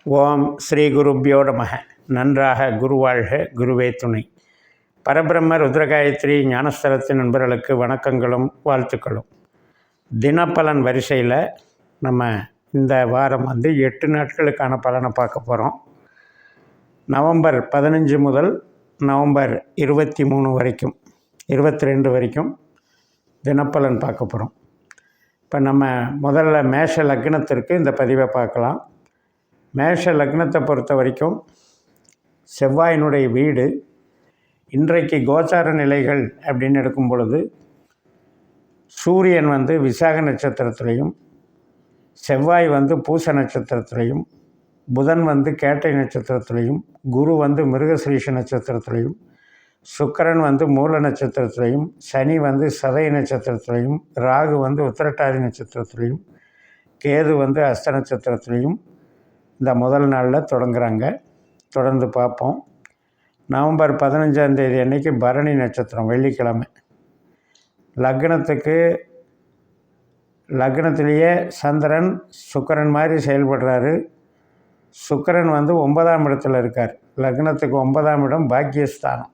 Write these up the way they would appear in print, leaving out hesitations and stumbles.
ஓம் ஸ்ரீ குருப்யோ நமக. நன்றாக குருவாழ்க, குருவே துணை. பரபிரம்ம ருத்ரகாயத்ரி ஞானஸ்தலத்தின் நண்பர்களுக்கு வணக்கங்களும் வாழ்த்துக்களும். தினப்பலன் வரிசையில் நம்ம இந்த வாரம் 8 நாட்களுக்கான பலனை பார்க்க போகிறோம். நவம்பர் 15 முதல் நவம்பர் 23 வரைக்கும் 22 வரைக்கும் தினப்பலன் பார்க்க போகிறோம். இப்போ நம்ம முதல்ல மேஷ லக்னத்திற்கு இந்த பதிவை பார்க்கலாம். மேஷ லக்னத்தை பொறுத்த வரைக்கும் செவ்வாயினுடைய வீடு இன்றைக்கு கோச்சார நிலைகள் அப்படின்னு எடுக்கும் பொழுது சூரியன் விசாக நட்சத்திரத்திலையும், செவ்வாய் பூச நட்சத்திரத்திலையும், புதன் கேட்டை நட்சத்திரத்திலையும், குரு மிருகசிரீஷ நட்சத்திரத்திலையும், சுக்கிரன் மூல நட்சத்திரத்திலையும், சனி சதய நட்சத்திரத்திலையும், ராகு உத்திரட்டாதி நட்சத்திரத்திலையும், கேது அஸ்த நட்சத்திரத்திலையும் இந்த முதல் நாளில் தொடங்குறாங்க. தொடர்ந்து பார்ப்போம். நவம்பர் 15ஆம் தேதி அன்னைக்கு பரணி நட்சத்திரம், வெள்ளிக்கிழமை. லக்னத்திலேயே சந்திரன் சுக்கிரன் மாதிரி செயல்படுறாரு. சுக்கிரன் 9ஆம் இடத்துல இருக்கார். லக்னத்துக்கு 9ஆம் இடம் பாக்கியஸ்தானம்.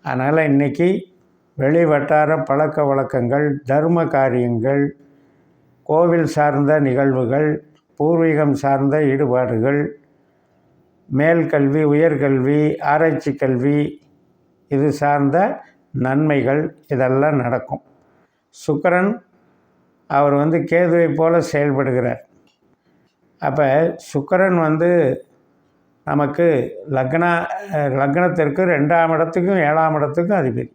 அதனால் இன்றைக்கி வெளி வட்டார பழக்க வழக்கங்கள், தர்ம காரியங்கள், கோவில் சார்ந்த நிகழ்வுகள், பூர்வீகம் சார்ந்த ஈடுபாடுகள், மேல்கல்வி, உயர்கல்வி, ஆராய்ச்சி கல்வி, இது சார்ந்த நன்மைகள் இதெல்லாம் நடக்கும். சுக்கிரன் அவர் கேதுவை போல செயல்படுகிறார். அப்போ சுக்கிரன் நமக்கு லக்னத்திற்கு 2ஆம் இடத்துக்கும் 7ஆம் இடத்துக்கும் அதிபதி.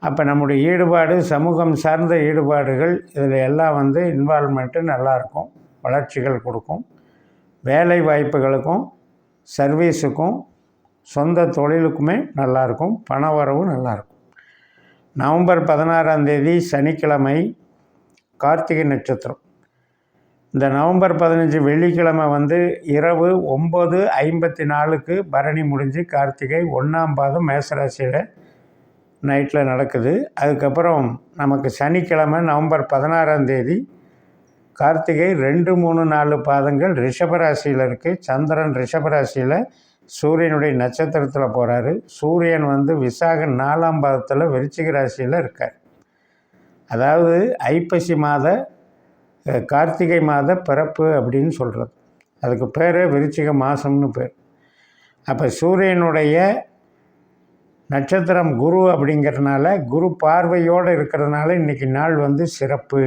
அப்போ நம்முடைய ஈடுபாடு, சமூகம் சார்ந்த ஈடுபாடுகள், இதில் எல்லாம் இன்வால்மெண்ட்டு நல்லாயிருக்கும், வளர்ச்சிகள் கொடுக்கும். வேலை வாய்ப்புகளுக்கும், சர்வீஸுக்கும், சொந்த தொழிலுக்குமே நல்லாயிருக்கும். பண வரவு நல்லாயிருக்கும். நவம்பர் 16ஆம் தேதி சனிக்கிழமை, கார்த்திகை நட்சத்திரம். இந்த நவம்பர் 15 வெள்ளிக்கிழமை இரவு 9:54க்கு பரணி முடிஞ்சு கார்த்திகை 1ஆம் பாதம் மேசராசியில் நைட்டில் நடக்குது. அதுக்கப்புறம் நமக்கு சனிக்கிழமை நவம்பர் 16ஆம் தேதி கார்த்திகை 2, 3, 4 பாதங்கள் ரிஷபராசியில் இருக்குது. சந்திரன் ரிஷபராசியில் சூரியனுடைய நட்சத்திரத்தில் போகிறாரு. சூரியன் விசாக 4ஆம் பாதத்தில் விருச்சிக ராசியில் இருக்கார். அதாவது ஐப்பசி மாத கார்த்திகை மாத பிறப்பு அப்படின்னு சொல்கிறது. அதுக்கு பேர் விருச்சிக மாதம்னு பேர். அப்போ சூரியனுடைய நட்சத்திரம் குரு அப்படிங்கிறதுனால, குரு பார்வையோடு இருக்கிறதுனால இன்றைக்கி நாள் சிறப்பு.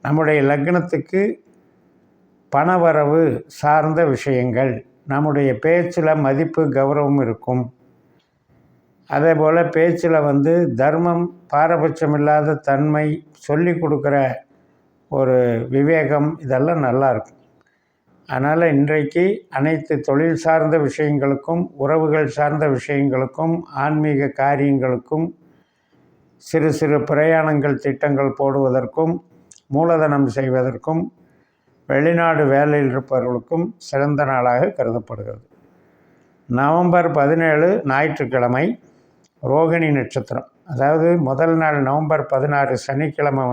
நம்முடைய லக்னத்துக்கு பணவரவு சார்ந்த விஷயங்கள், நம்முடைய பேச்சில் மதிப்பு கௌரவம் இருக்கும். அதே போல் பேச்சில் தர்மம், பாரபட்சம் இல்லாத தன்மை, சொல்லி கொடுக்குற ஒரு விவேகம், இதெல்லாம் நல்லாயிருக்கும். அதனால் இன்றைக்கு அனைத்து தொழில் சார்ந்த விஷயங்களுக்கும், உறவுகள் சார்ந்த விஷயங்களுக்கும், ஆன்மீக காரியங்களுக்கும், சிறு சிறு பிரயாணங்கள் திட்டங்கள் போடுவதற்கும், மூலதனம் செய்வதற்கும், வெளிநாடு வேலையில் இருப்பவர்களுக்கும் சிறந்த நாளாக கருதப்படுகிறது. நவம்பர் 17 ஞாயிற்றுக்கிழமை, ரோகிணி நட்சத்திரம். அதாவது முதல் நாள் நவம்பர் 16 சனிக்கிழமை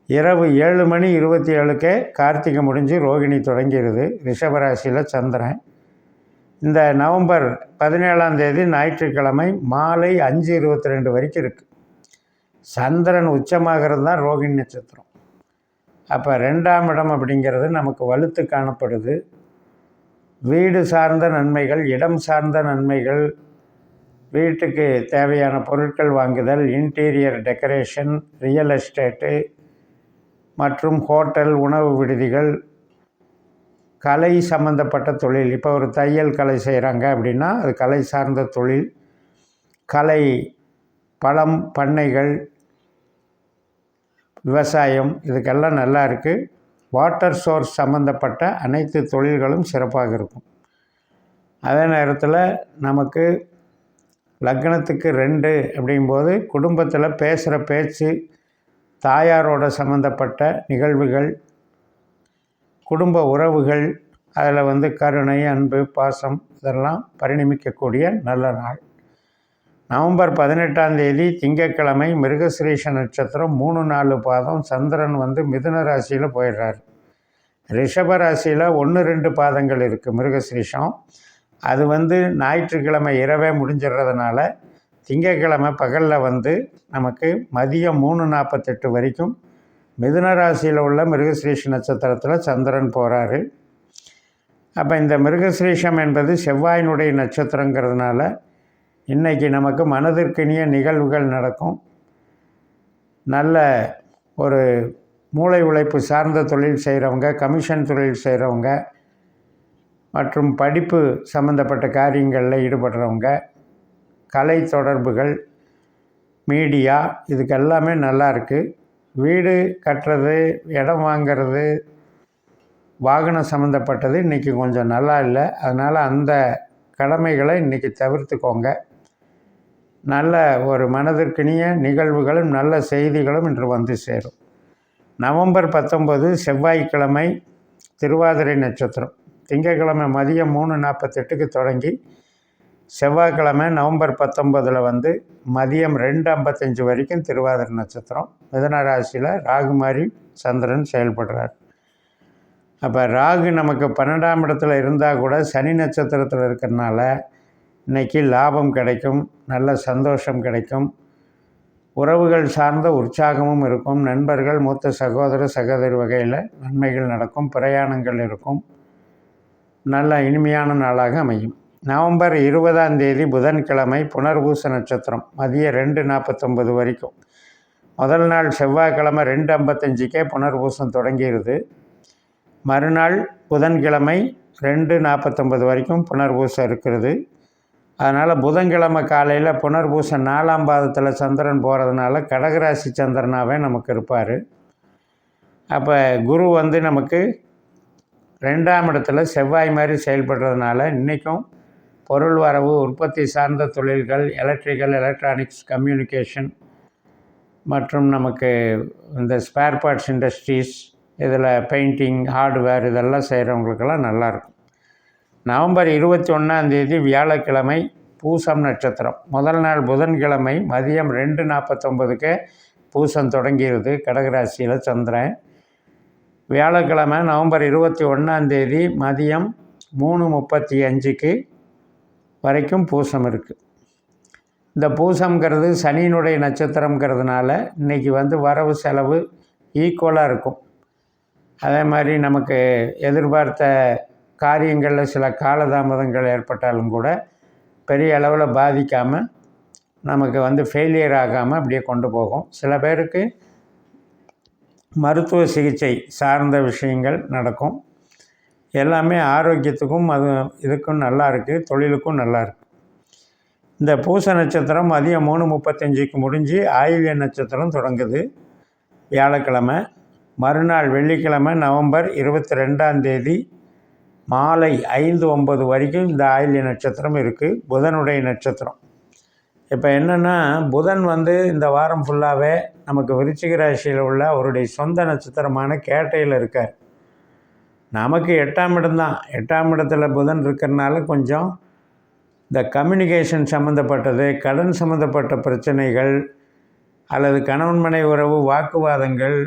இரவு 7:27க்கே கார்த்திகை முடிஞ்சு ரோகிணி தொடங்கிடுது. ரிஷபராசியில் சந்திரன். இந்த நவம்பர் 17ஆம் தேதி ஞாயிற்றுக்கிழமை மாலை 5:22 வரைக்கும் இருக்குது. சந்திரன் உச்சமாகிறது தான் ரோகிணி நட்சத்திரம். அப்போ 2ஆம் இடம் அப்படிங்கிறது நமக்கு வலுத்து காணப்படுது. வீடு சார்ந்த நன்மைகள், இடம் சார்ந்த நன்மைகள், வீட்டுக்கு தேவையான பொருட்கள் வாங்குதல், இன்டீரியர் டெக்கரேஷன், ரியல் எஸ்டேட்டு மற்றும் ஹோட்டல், உணவு விடுதிகள், கலை சம்பந்தப்பட்ட தொழில். இப்போ ஒரு தையல் கலை செய்கிறாங்க அப்படின்னா அது கலை சார்ந்த தொழில். கலை, பழம் பண்ணைகள், விவசாயம், இதுக்கெல்லாம் நல்லா இருக்குது. வாட்டர் சோர்ஸ் சம்மந்தப்பட்ட அனைத்து தொழில்களும் சிறப்பாக இருக்கும். அதே நேரத்தில் நமக்கு லக்னத்துக்கு 2 அப்படிங்கும்போது குடும்பத்தில் பேசுகிற பேச்சு, தாயாரோட சம்மந்தப்பட்ட நிகழ்வுகள், குடும்ப உறவுகள், அதில் கருணை, அன்பு, பாசம் இதெல்லாம் பரிணமிக்கக்கூடிய நல்ல நாள். நவம்பர் 18ஆம் தேதி திங்கட்கிழமை, மிருகசிரீஷ நட்சத்திரம் 3, 4 பாதம். சந்திரன் மிதுன ராசியில் போயிடுறார். ரிஷபராசியில் 1-2 பாதங்கள் இருக்குது மிருகசீரிஷம். அது ஞாயிற்றுக்கிழமை இரவே முடிஞ்சிடுறதுனால திங்கக்கிழமை பகலில் நமக்கு மதியம் 3:48 வரைக்கும் மிதுன ராசியில் உள்ள மிருகசீரிஷ நட்சத்திரத்தில் சந்திரன் போகிறாரு. அப்போ இந்த மிருகசீரிஷம் என்பது செவ்வாயினுடைய நட்சத்திரங்கிறதுனால இன்றைக்கி நமக்கு மனதிற்கினிய நிகழ்வுகள் நடக்கும். நல்ல ஒரு மூளை உழைப்பு சார்ந்த தொழில் செய்கிறவங்க, கமிஷன் தொழில் செய்கிறவங்க மற்றும் படிப்பு சம்மந்தப்பட்ட காரியங்களில் ஈடுபடுறவங்க, கலை தொடர்புகள், மீடியா, இதுக்கு எல்லாமே நல்லா இருக்குது. வீடு கட்டுறது, இடம் வாங்கிறது, வாகனம் சம்மந்தப்பட்டது இன்றைக்கி கொஞ்சம் நல்லா இல்லை. அதனால் அந்த கடமைகளை இன்றைக்கி தவிர்த்துக்கோங்க. நல்ல ஒரு மனதிற்கினிய நிகழ்வுகளும் நல்ல செய்திகளும் இன்று சேரும். நவம்பர் 19 செவ்வாய்க்கிழமை திருவாதிரை நட்சத்திரம். திங்கட்கிழமை மதியம் 3:48க்கு தொடங்கி செவ்வாய்க்கிழமை நவம்பர் 19 மதியம் 2:55 வரைக்கும் திருவாதிரை நட்சத்திரம். மிதுன ராசியில் ராகு மாதிரி சந்திரன் செயல்படுறார். அப்போ ராகு நமக்கு 12ஆம் இடத்துல இருந்தால் கூட சனி நட்சத்திரத்தில் இருக்கிறதுனால இன்றைக்கி லாபம் கிடைக்கும், நல்ல சந்தோஷம் கிடைக்கும், உறவுகள் சார்ந்த உற்சாகமும் இருக்கும், நண்பர்கள், மூத்த சகோதர சகோதரி வகையில் நன்மைகள் நடக்கும், பிரயாணங்கள் இருக்கும், நல்ல இனிமையான நாளாக அமையும். நவம்பர் 20 புதன்கிழமை புனர்பூச நட்சத்திரம் மதியம் 2:49 வரைக்கும். முதல் நாள் செவ்வாய்க்கிழமை 2:55க்கே புனர்பூசம் தொடங்கிடுது. மறுநாள் புதன்கிழமை 2:49 வரைக்கும் புனர்பூசம் இருக்கிறது. அதனால் புதன்கிழமை காலையில் புனர்பூசம் 4ஆம் பாதத்தில் சந்திரன் போகிறதுனால கடகராசி சந்திரனாகவே நமக்கு இருப்பார். அப்போ குரு நமக்கு 2ஆம் இடத்துல செவ்வாய் மாதிரி செயல்படுறதுனால இன்றைக்கும் பொருள் வரவு, உற்பத்தி சார்ந்த தொழில்கள், எலக்ட்ரிக்கல், எலக்ட்ரானிக்ஸ், கம்யூனிகேஷன் மற்றும் நமக்கு இந்த ஸ்பேர் பார்ட்ஸ் இண்டஸ்ட்ரீஸ், இதில் பெயிண்டிங், ஹார்ட்வேர் இதெல்லாம் செய்கிறவங்களுக்கெல்லாம் நல்லாயிருக்கும். நவம்பர் 21 வியாழக்கிழமை பூசம் நட்சத்திரம். முதல் நாள் புதன்கிழமை மதியம் 2:49க்கு பூசம் தொடங்கிடுது கடகராசியில் சந்திரன். வியாழக்கிழமை நவம்பர் 21 மதியம் 3:35க்கு வரைக்கும் பூசம் இருக்குது. இந்த பூசம்ங்கிறது சனியினுடைய நட்சத்திரங்கிறதுனால இன்றைக்கி வரவு செலவு ஈக்குவலாக இருக்கும். அதே மாதிரி நமக்கு எதிர்பார்த்த காரியங்களில் சில காலதாமதங்கள் ஏற்பட்டாலும் கூட பெரிய அளவில் பாதிக்காமல் நமக்கு ஃபெயிலியர் ஆகாமல் அப்படியே கொண்டு போகும். சில பேருக்கு மருத்துவ சிகிச்சை சார்ந்த விஷயங்கள் நடக்கும். எல்லாமே ஆரோக்கியத்துக்கும் இதுக்கும் நல்லா இருக்குது, தொழிலுக்கும் நல்லா இருக்குது. இந்த பூச நட்சத்திரம் மதியம் 3:35க்கு முடிஞ்சு ஆயில்ய நட்சத்திரம் தொடங்குது வியாழக்கிழமை. மறுநாள் வெள்ளிக்கிழமை நவம்பர் 22 மாலை 5:09 வரைக்கும் இந்த ஆயில்ய நட்சத்திரம் இருக்குது. புதனுடைய நட்சத்திரம். இப்போ என்னென்னா புதன் இந்த வாரம் ஃபுல்லாகவே நமக்கு விருச்சிக ராசியில் உள்ள அவருடைய சொந்த நட்சத்திரமான கேட்டையில் இருக்கார். நமக்கு 8ஆம் இடம்தான். 8ஆம் இடத்துல புதன் இருக்கிறனால கொஞ்சம் இந்த கம்யூனிகேஷன் சம்மந்தப்பட்டது, கடன் சம்மந்தப்பட்ட பிரச்சனைகள் அல்லது கணவன் மனைவி உறவு, வாக்குவாதங்கள்,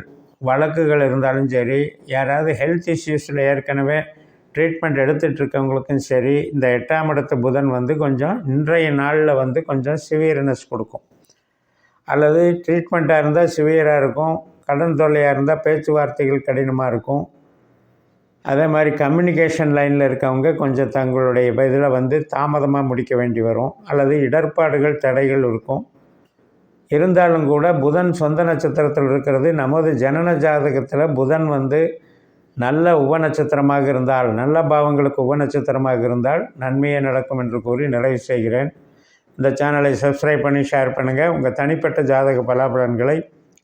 வழக்குகள் இருந்தாலும் சரி, யாராவது ஹெல்த் இஷ்யூஸில் ஏற்கனவே ட்ரீட்மெண்ட் எடுத்துகிட்ருக்கவங்களுக்கும் சரி, இந்த 8ஆம் இடத்து புதன் கொஞ்சம் இன்றைய நாளில் கொஞ்சம் சிவியர்னஸ் கொடுக்கும். அல்லது ட்ரீட்மெண்ட்டாக இருந்தால் சிவியராக இருக்கும், கடன் தொல்லையாக இருந்தால் பேச்சுவார்த்தைகள் கடினமாக இருக்கும். அதே மாதிரி கம்யூனிகேஷன் லைனில் இருக்கவங்க கொஞ்சம் தங்களுடைய இதில் தாமதமாக முடிக்க வேண்டி வரும், அல்லது இடர்பாடுகள், தடைகள் இருக்கும். இருந்தாலும் கூட புதன் சொந்த நட்சத்திரத்தில் இருக்கிறது. நமது ஜனன ஜாதகத்தில் புதன் நல்ல உபநட்சத்திரமாக இருந்தால், நல்ல பாவங்களுக்கு உபநட்சத்திரமாக இருந்தால் நன்மையே நடக்கும் என்று கூறி நிறைவு செய்கிறேன். இந்த சேனலை சப்ஸ்கிரைப் பண்ணி ஷேர் பண்ணுங்கள். உங்கள் தனிப்பட்ட ஜாதக பலாபலன்களை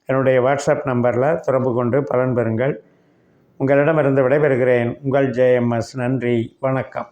என்னுடைய வாட்ஸ்அப் நம்பரில் தொடர்பு கொண்டு பலன் பெறுங்கள். உங்களிடமிருந்து விடைபெறுகிறேன். உங்கள் JMS. நன்றி, வணக்கம்.